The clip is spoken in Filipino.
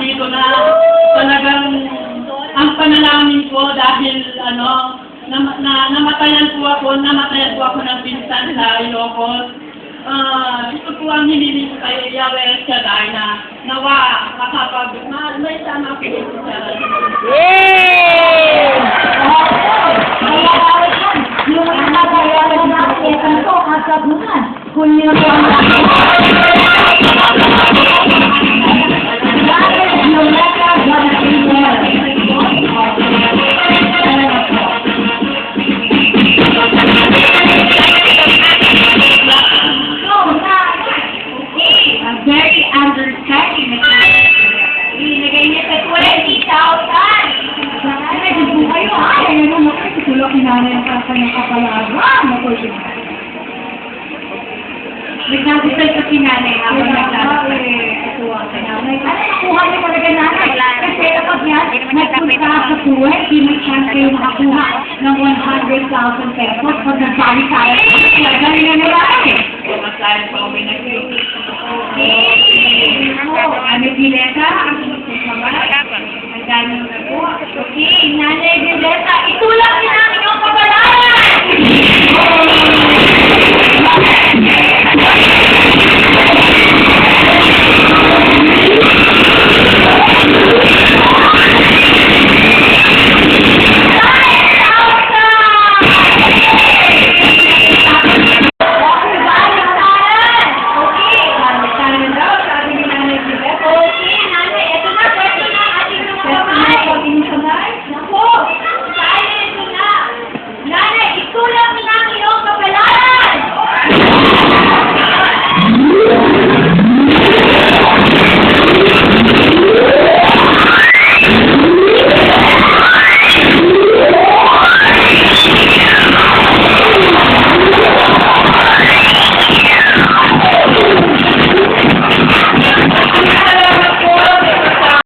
dito na talagang ang panalangin ko dahil namatayan po ako ng pinsan sa Ilocos. Ito po ang hiniling ko kay Yahweh Shaddai na nawa may sama ko dito sa yung nagkakayaran na akitan ko, kasabunan. Kung yun ang very understanding na ilagay niya sa 20,000. Ay, kung kayo, ay, ano mo kayo, tulog kinanay ang kanyang kapalaran. Nagsagisay sa kinanay habang nagsagisay. Ano nakuha niyo talaga nanay? Kasi kapag yan, nagpunta sa buhay, di mo chance kayo makakuha ng 100,000 pesos pag nagsali tayo. Kaya galing na nila eh. Masahin pa uwi na kayo. Okay.